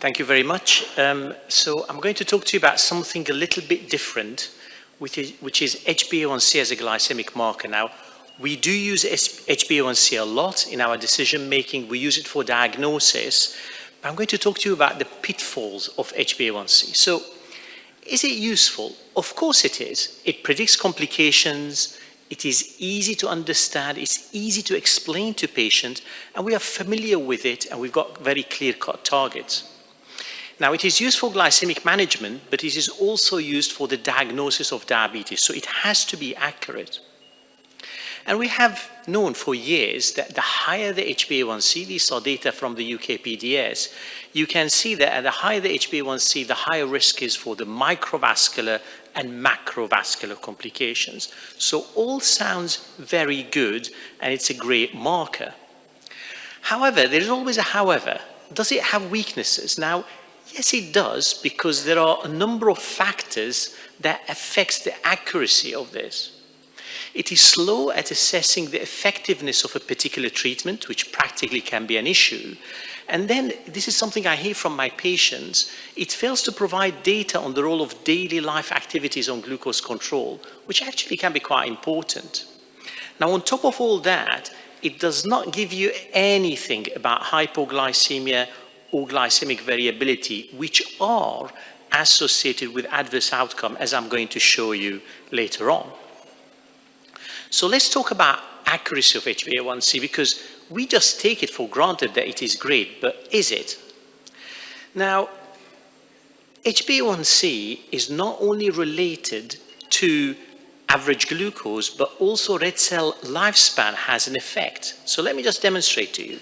Thank you very much. So I'm going to talk to you about something a little bit different, which is HbA1c as a glycemic marker. Now, we do use HbA1c a lot in our decision making. We use it for diagnosis. But I'm going to talk to you about the pitfalls of HbA1c. So, is it useful? Of course it is. It predicts complications. It is easy to understand. It's easy to explain to patients, and we are familiar with it, and we've got very clear-cut targets. Now, it is used for glycemic management, but it is also used for the diagnosis of diabetes, so it has to be accurate. And we have known for years that the higher the HbA1c, these are data from the UK PDS, you can see that at the higher the HbA1c, the higher risk is for the microvascular and macrovascular complications. So all sounds very good, and it's a great marker. However, there is always a however. Does it have weaknesses? Now, yes, it does, because there are a number of factors that affect the accuracy of this. It is slow at assessing the effectiveness of a particular treatment, which practically can be an issue. And then, this is something I hear from my patients, it fails to provide data on the role of daily life activities on glucose control, which actually can be quite important. Now, on top of all that, it does not give you anything about hypoglycemia or glycemic variability, which are associated with adverse outcome, as I'm going to show you later on. So let's talk about accuracy of HbA1c, because we just take it for granted that it is great, but is it? Now, HbA1c is not only related to average glucose, but also red cell lifespan has an effect. So let me just demonstrate to you.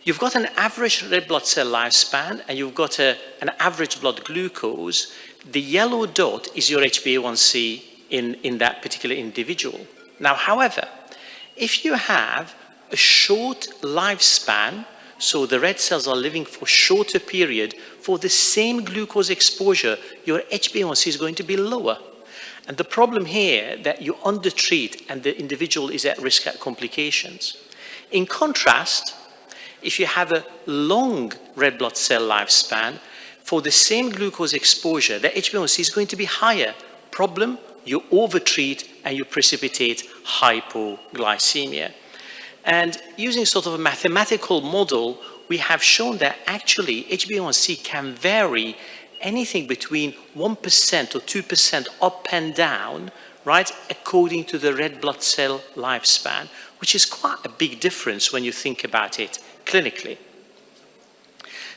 You've got an average red blood cell lifespan, and you've got an average blood glucose. The yellow dot is your HbA1c in that particular individual. Now, however, if you have a short lifespan, so the red cells are living for a shorter period, for the same glucose exposure, your HbA1c is going to be lower. And the problem here that you undertreat and the individual is at risk at complications. In contrast, if you have a long red blood cell lifespan, for the same glucose exposure, the HbA1c is going to be higher. Problem, you overtreat and you precipitate hypoglycemia. And using sort of a mathematical model, we have shown that actually HbA1c can vary anything between 1% or 2% up and down, right, according to the red blood cell lifespan, which is quite a big difference when you think about it clinically.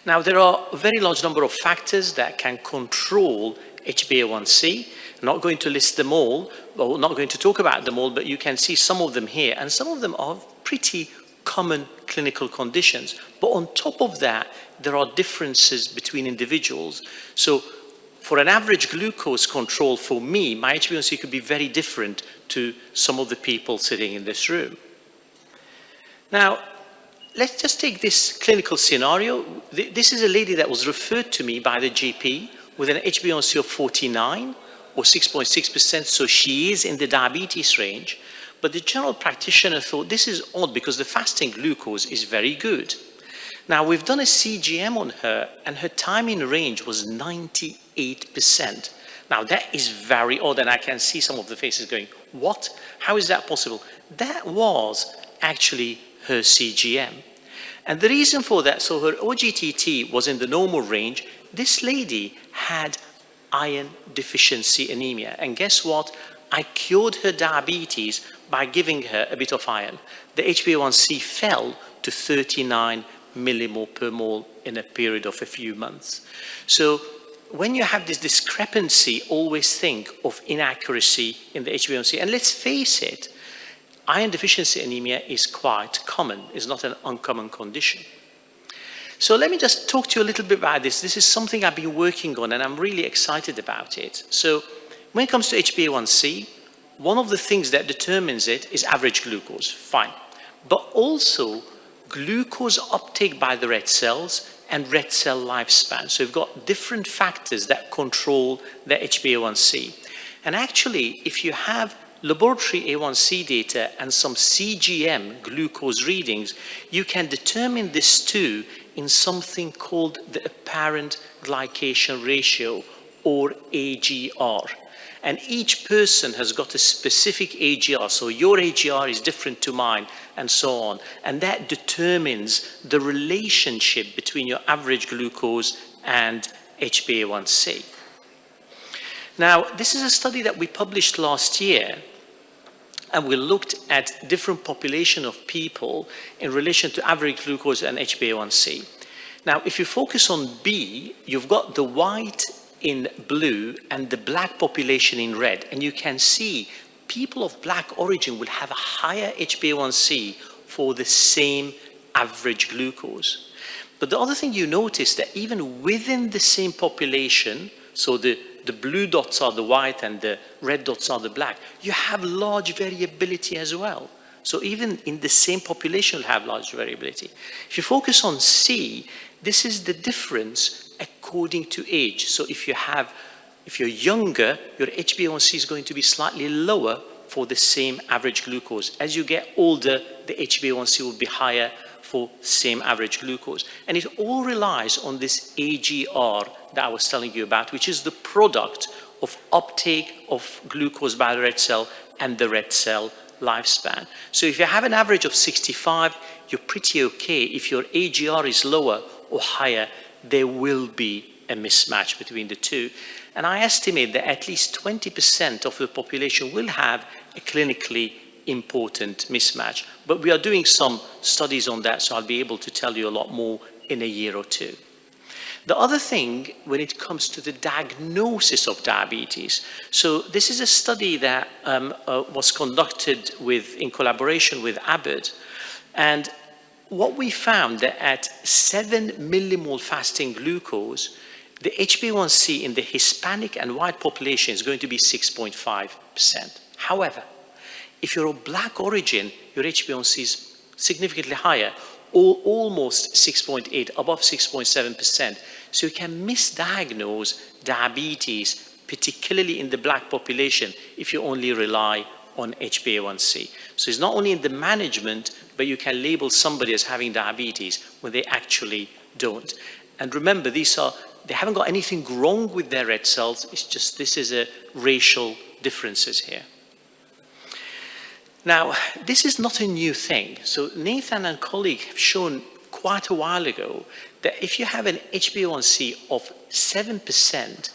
Now, there are a very large number of factors that can control HbA1c. I'm not going to list them all, or not going to talk about them all, but you can see some of them here, and some of them are pretty common clinical conditions. But on top of that, there are differences between individuals. So for an average glucose control, for me, my HbA1c could be very different to some of the people sitting in this room. Now, let's just take this clinical scenario. This is a lady that was referred to me by the GP with an HbA1c of 49 or 6.6%, so she is in the diabetes range. But the general practitioner thought this is odd because the fasting glucose is very good. Now, we've done a CGM on her, and her time in range was 98%. Now, that is very odd, and I can see some of the faces going, what? How is that possible? That was actually her CGM. And the reason for that, so her OGTT was in the normal range. This lady had iron deficiency anemia. And guess what? I cured her diabetes by giving her a bit of iron. The HbA1c fell to 39 millimole per mole in a period of a few months. So when you have this discrepancy, always think of inaccuracy in the HbA1c. And let's face it, iron deficiency anemia is quite common. It's not an uncommon condition. So let me just talk to you a little bit about this. This is something I've been working on, and I'm really excited about it. So when it comes to HbA1c, one of the things that determines it is average glucose, fine. But also glucose uptake by the red cells and red cell lifespan. So we've got different factors that control the HbA1c. And actually, if you have laboratory A1C data and some CGM glucose readings, you can determine this too in something called the apparent glycation ratio, or AGR. And each person has got a specific AGR. So your AGR is different to mine, and so on. And that determines the relationship between your average glucose and HbA1c. Now, this is a study that we published last year, and we looked at different population of people in relation to average glucose and HbA1c. Now, if you focus on B, you've got the white in blue and the black population in red, and you can see people of black origin will have a higher HbA1c for the same average glucose. But the other thing you notice that even within the same population, so the blue dots are the white and the red dots are the black, you have large variability as well. So even in the same population, you'll have large variability. If you focus on C, this is the difference according to age. So if you're younger, your HbA1c is going to be slightly lower for the same average glucose. As you get older, the HbA1c will be higher for same average glucose. And it all relies on this AGR that I was telling you about, which is the product of uptake of glucose by the red cell and the red cell lifespan. So if you have an average of 65, you're pretty okay. If your AGR is lower or higher, there will be a mismatch between the two. And I estimate that at least 20% of the population will have a clinically important mismatch. But we are doing some studies on that, so I'll be able to tell you a lot more in a year or two. The other thing, when it comes to the diagnosis of diabetes, so this is a study that was conducted in collaboration with Abbott, and what we found that at 7 millimole fasting glucose, the HbA1c in the Hispanic and white population is going to be 6.5%. However, if you're of black origin, your HbA1c is significantly higher, or almost 6.8, above 6.7%. So you can misdiagnose diabetes, particularly in the black population, if you only rely on HbA1c. So it's not only in the management, but you can label somebody as having diabetes when they actually don't. And remember, they haven't got anything wrong with their red cells. It's just this is a racial differences here. Now, this is not a new thing. So Nathan and colleague have shown quite a while ago that if you have an HbA1c of 7%,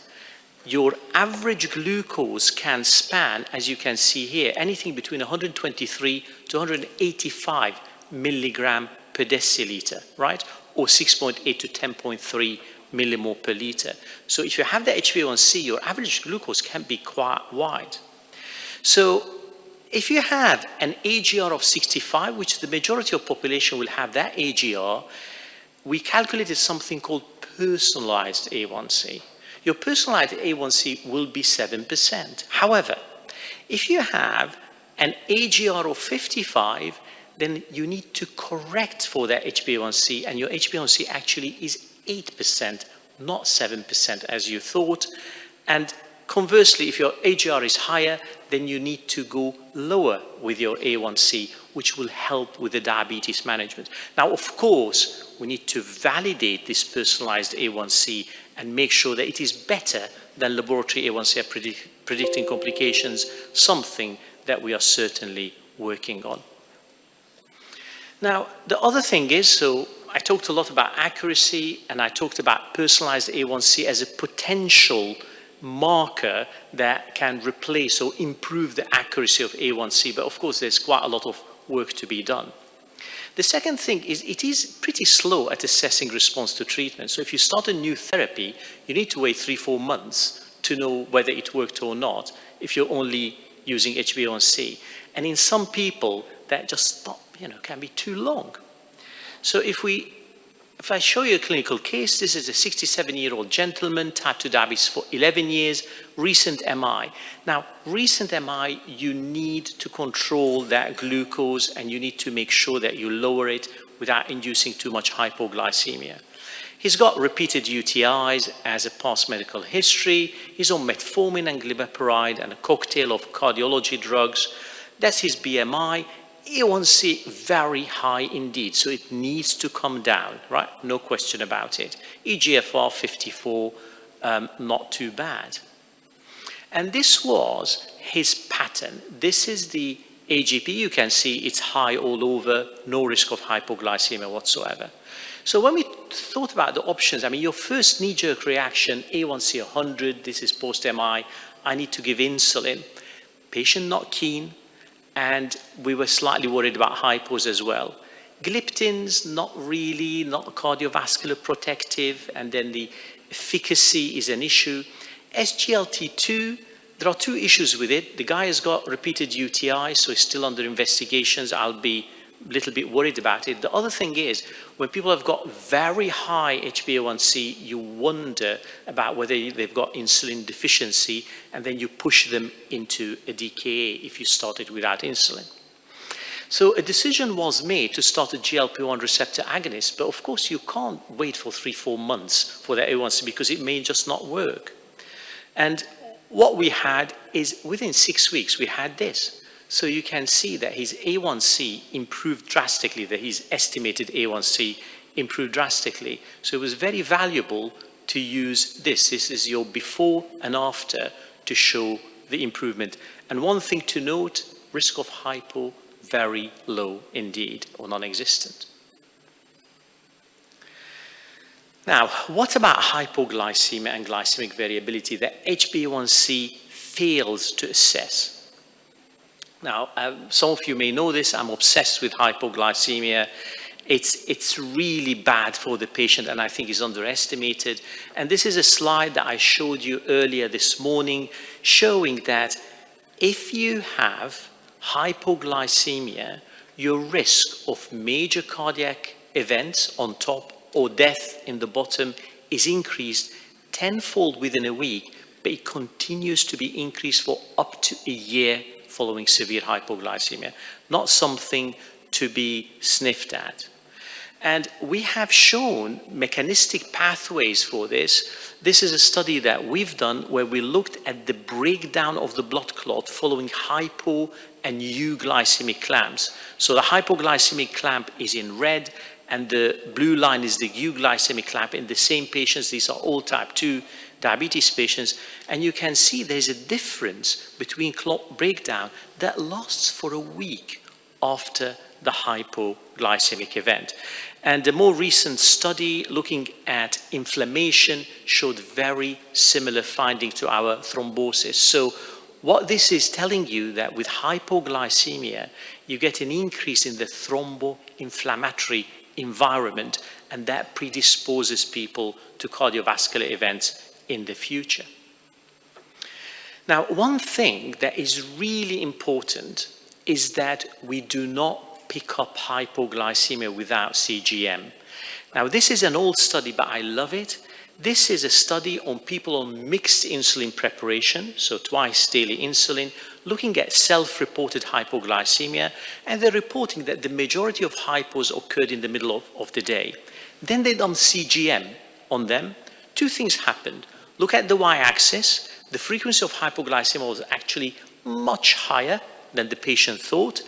your average glucose can span, as you can see here, anything between 123 to 185 milligram per deciliter, right? Or 6.8 to 10.3 millimole per liter. So if you have the HbA1c, your average glucose can be quite wide. So if you have an AGR of 65, which the majority of population will have that AGR, we calculated something called personalized A1C. Your personalized A1C will be 7%. However, if you have an AGR of 55, then you need to correct for that HbA1c, and your HbA1c actually is 8%, not 7% as you thought. And conversely, if your AGR is higher, then you need to go lower with your A1C, which will help with the diabetes management. Now, of course, we need to validate this personalized A1C and make sure that it is better than laboratory A1C at predicting complications, something that we are certainly working on. Now, the other thing is, so I talked a lot about accuracy, and I talked about personalized A1C as a potential marker that can replace or improve the accuracy of A1C, but of course there's quite a lot of work to be done. The second thing is it is pretty slow at assessing response to treatment. So if you start a new therapy, you need to wait 3-4 months to know whether it worked or not if you're only using HbA1c. And in some people, that just can be too long. So if I show you a clinical case, this is a 67-year-old gentleman, type 2 diabetes for 11 years, recent MI. Now, recent MI, you need to control that glucose, and you need to make sure that you lower it without inducing too much hypoglycemia. He's got repeated UTIs as a past medical history. He's on metformin and glimepiride and a cocktail of cardiology drugs. That's his BMI. A1C very high indeed, so it needs to come down, right? No question about it. eGFR 54, not too bad. And this was his pattern. This is the AGP. You can see it's high all over, no risk of hypoglycemia whatsoever. So when we thought about the options, I mean, your first knee-jerk reaction, A1C 100, this is post-MI, I need to give insulin. Patient not keen, and we were slightly worried about hypos as well. Gliptins, not really, not cardiovascular protective, and then the efficacy is an issue. SGLT2, there are two issues with it. The guy has got repeated UTI, so he's still under investigations. I'll be a little bit worried about it. The other thing is, when people have got very high HbA1c, you wonder about whether they've got insulin deficiency, and then you push them into a DKA if you started without insulin. So a decision was made to start a GLP-1 receptor agonist, but of course you can't wait for 3-4 months for the A1C because it may just not work. And what we had is within 6 weeks, we had this. So you can see that his A1C improved drastically, that his estimated A1C improved drastically. So it was very valuable to use this. This is your before and after to show the improvement. And one thing to note, risk of hypo, very low indeed, or non-existent. Now, what about hypoglycemia and glycemic variability that HbA1c fails to assess? Now, some of you may know this, I'm obsessed with hypoglycemia. It's really bad for the patient, and I think is underestimated. And this is a slide that I showed you earlier this morning, showing that if you have hypoglycemia, your risk of major cardiac events on top or death in the bottom is increased tenfold within a week, but it continues to be increased for up to a year following severe hypoglycemia, not something to be sniffed at. And we have shown mechanistic pathways for this. This is a study that we've done where we looked at the breakdown of the blood clot following hypo and euglycemic clamps. So the hypoglycemic clamp is in red, and the blue line is the euglycemic clamp in the same patients. These are all type 2 diabetes patients. And you can see there's a difference between clot breakdown that lasts for a week after the hypoglycemic event. And the more recent study looking at inflammation showed very similar finding to our thrombosis. So what this is telling you that with hypoglycemia, you get an increase in the thromboinflammatory environment, and that predisposes people to cardiovascular events in the future. Now, one thing that is really important is that we do not pick up hypoglycemia without CGM. Now, this is an old study, but I love it. This is a study on people on mixed insulin preparation, so twice daily insulin, looking at self-reported hypoglycemia, and they're reporting that the majority of hypos occurred in the middle of the day. Then they done CGM on them. Two things happened. Look at the y-axis. The frequency of hypoglycemia was actually much higher than the patient thought,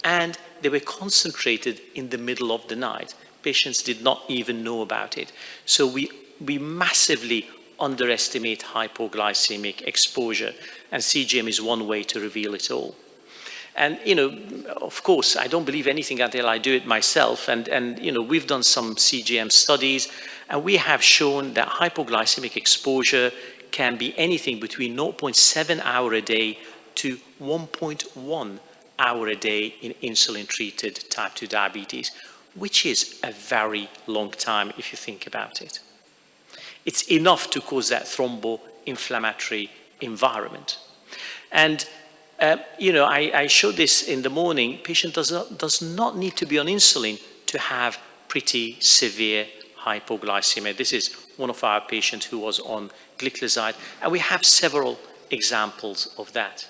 and they were concentrated in the middle of the night. Patients did not even know about it. So we massively underestimate hypoglycemic exposure, and CGM is one way to reveal it all. And, you know, of course, I don't believe anything until I do it myself, and you know, we've done some CGM studies, and we have shown that hypoglycemic exposure can be anything between 0.7 hour a day to 1.1 hour a day in insulin-treated type 2 diabetes, which is a very long time if you think about it. It's enough to cause that thromboinflammatory environment. And, you know, I showed this in the morning. Patient does not need to be on insulin to have pretty severe hypoglycemia. This is one of our patients who was on gliclazide, and we have several examples of that.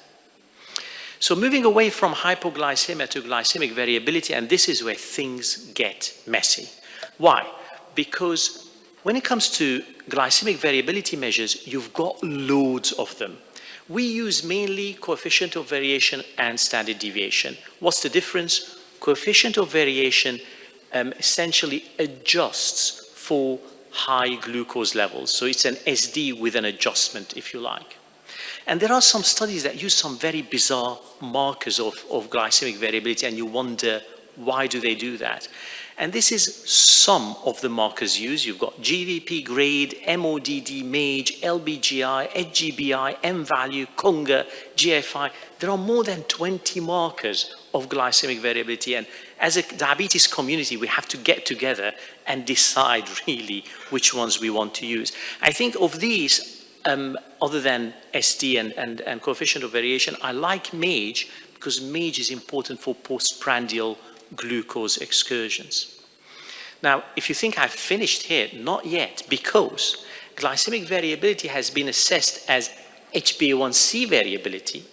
So moving away from hypoglycemia to glycemic variability, and this is where things get messy. Why? Because when it comes to glycemic variability measures, you've got loads of them. We use mainly coefficient of variation and standard deviation. What's the difference? coefficient of variation essentially adjusts for high glucose levels. So it's an SD with an adjustment, if you like. And there are some studies that use some very bizarre markers of glycemic variability, and you wonder, why do they do that? And this is some of the markers used. You've got GVP grade, MODD, MAGE, LBGI, HGBI, M-value, CUNGA, GFI. There are more than 20 markers of glycemic variability. And as a diabetes community, we have to get together and decide really which ones we want to use. I think of these, other than SD and coefficient of variation, I like MAGE because MAGE is important for postprandial glucose excursions. Now, if you think I've finished here, not yet, because glycemic variability has been assessed as HbA1c variability,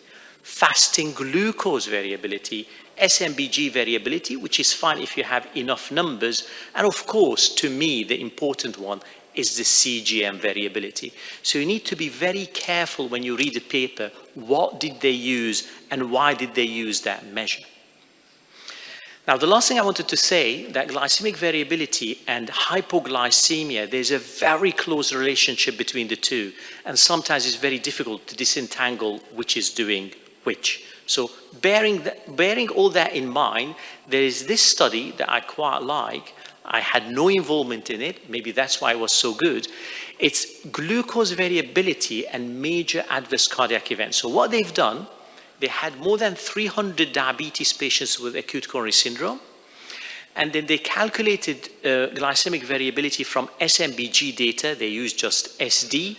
fasting glucose variability, SMBG variability, which is fine if you have enough numbers, and of course, to me, the important one is the CGM variability. So you need to be very careful when you read the paper, what did they use and why did they use that measure? Now, the last thing I wanted to say, that glycemic variability and hypoglycemia, there's a very close relationship between the two, and sometimes it's very difficult to disentangle which is doing which. So bearing all that in mind, there is this study that I quite like. I had no involvement in it, maybe that's why it was so good. It's glucose variability and major adverse cardiac events. So what they've done, they had more than 300 diabetes patients with acute coronary syndrome, and then they calculated glycemic variability from SMBG data. They used just SD.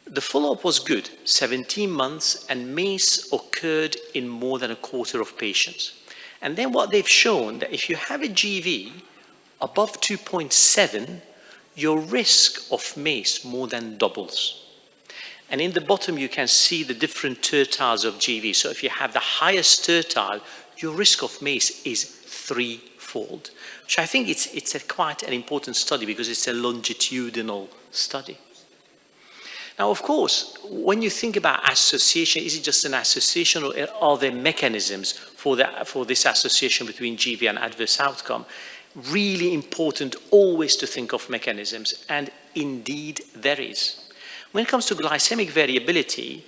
The follow-up was good, 17 months, and MACE occurred in more than a quarter of patients. And then what they've shown, that if you have a GV above 2.7, your risk of MACE more than doubles. And in the bottom, you can see the different tertiles of GV. So if you have the highest tertile, your risk of MACE is threefold, which I think it's quite an important study because it's a longitudinal study. Now, of course, when you think about association, is it just an association or are there mechanisms for this association between GV and adverse outcome? Really important always to think of mechanisms, and indeed there is. When it comes to glycemic variability,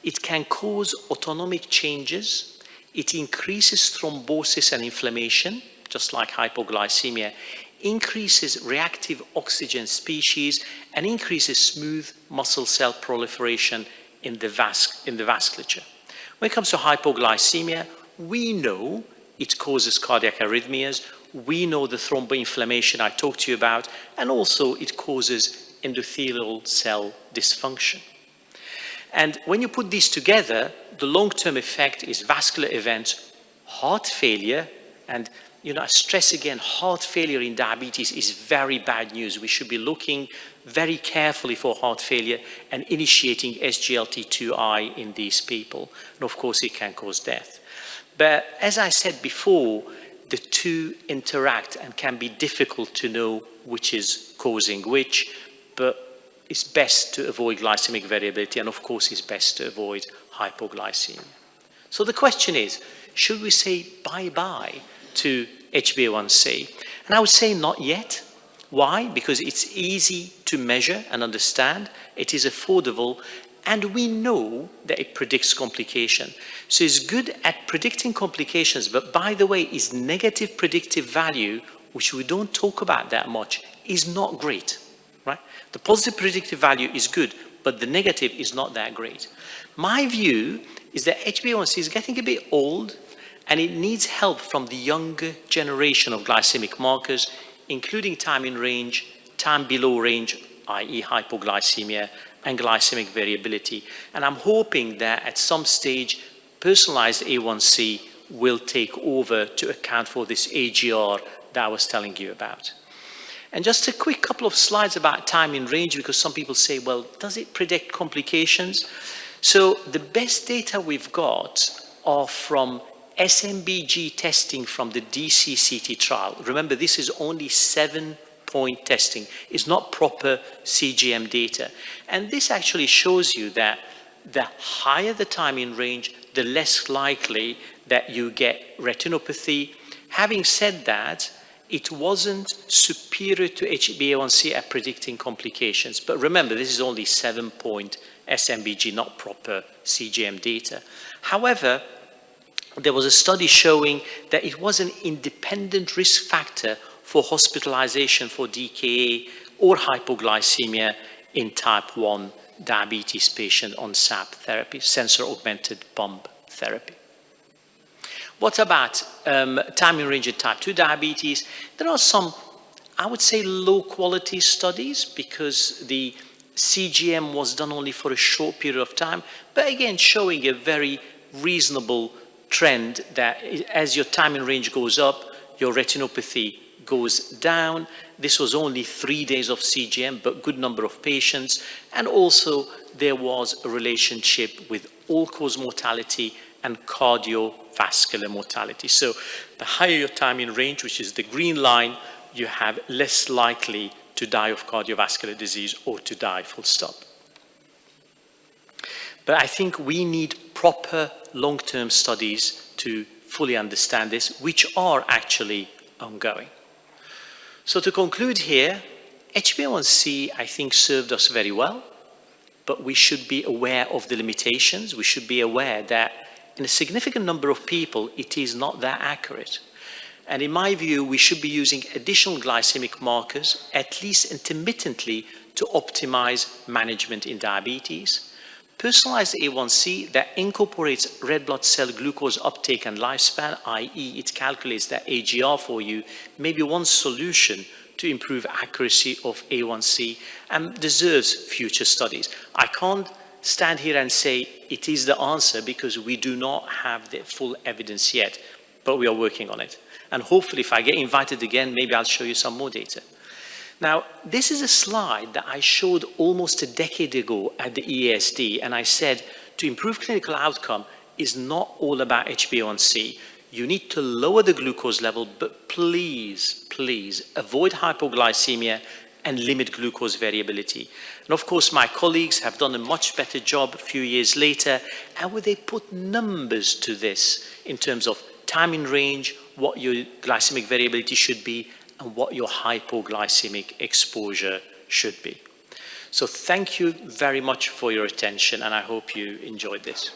it can cause autonomic changes. It increases thrombosis and inflammation, just like hypoglycemia, increases reactive oxygen species, and increases smooth muscle cell proliferation in the vasculature. When it comes to hypoglycemia, we know it causes cardiac arrhythmias. We know the thromboinflammation I talked to you about, and also it causes endothelial cell dysfunction. And when you put these together, the long-term effect is vascular events, heart failure, and I stress again, heart failure in diabetes is very bad news. We should be looking very carefully for heart failure and initiating SGLT2I in these people. And of course, it can cause death. But as I said before, the two interact and can be difficult to know which is causing which, but it's best to avoid glycemic variability, and of course, it's best to avoid hypoglycemia. So the question is, should we say bye-bye to HbA1c? And I would say not yet. Why? Because it's easy to measure and understand, it is affordable, and we know that it predicts complication. So it's good at predicting complications, but by the way, its negative predictive value, which we don't talk about that much, is not great, right? The positive predictive value is good, but the negative is not that great. My view is that HbA1c is getting a bit old, and it needs help from the younger generation of glycemic markers, including time in range, time below range, i.e. hypoglycemia, and glycemic variability. And I'm hoping that at some stage, personalized A1C will take over to account for this AGR that I was telling you about. And just a quick couple of slides about time in range, because some people say, well, does it predict complications? So the best data we've got are from SMBG testing from the DCCT trial. Remember, this is only 7-point testing. It's not proper CGM data. And this actually shows you that the higher the time in range, the less likely that you get retinopathy. Having said that, it wasn't superior to HbA1c at predicting complications. But remember, this is only 7-point SMBG, not proper CGM data. However, there was a study showing that it was an independent risk factor for hospitalization for DKA or hypoglycemia in type 1 diabetes patient on SAP therapy, sensor augmented pump therapy. What about time in range in type 2 diabetes? There are some, I would say, low quality studies because the CGM was done only for a short period of time, but again, showing a very reasonable trend that as your time in range goes up, your retinopathy goes down. This was only 3 days of CGM, but good number of patients. And also there was a relationship with all-cause mortality and cardiovascular mortality. So the higher your time in range, which is the green line, you have less likely to die of cardiovascular disease or to die full stop. But I think we need proper long-term studies to fully understand this, which are actually ongoing. So to conclude here, HbA1c, I think, served us very well, but we should be aware of the limitations. We should be aware that in a significant number of people, it is not that accurate. And in my view, we should be using additional glycemic markers, at least intermittently, to optimize management in diabetes. Personalized A1C that incorporates red blood cell glucose uptake and lifespan, i.e. it calculates that AGR for you, may be one solution to improve accuracy of A1C and deserves future studies. I can't stand here and say it is the answer because we do not have the full evidence yet, but we are working on it. And hopefully if I get invited again, maybe I'll show you some more data. Now, this is a slide that I showed almost a decade ago at the EASD, and I said to improve clinical outcome is not all about HbA1c. You need to lower the glucose level, but please, please avoid hypoglycemia and limit glucose variability. And of course, my colleagues have done a much better job a few years later, and where they put numbers to this in terms of time in range, what your glycemic variability should be, and what your hypoglycemic exposure should be. So thank you very much for your attention, and I hope you enjoyed this.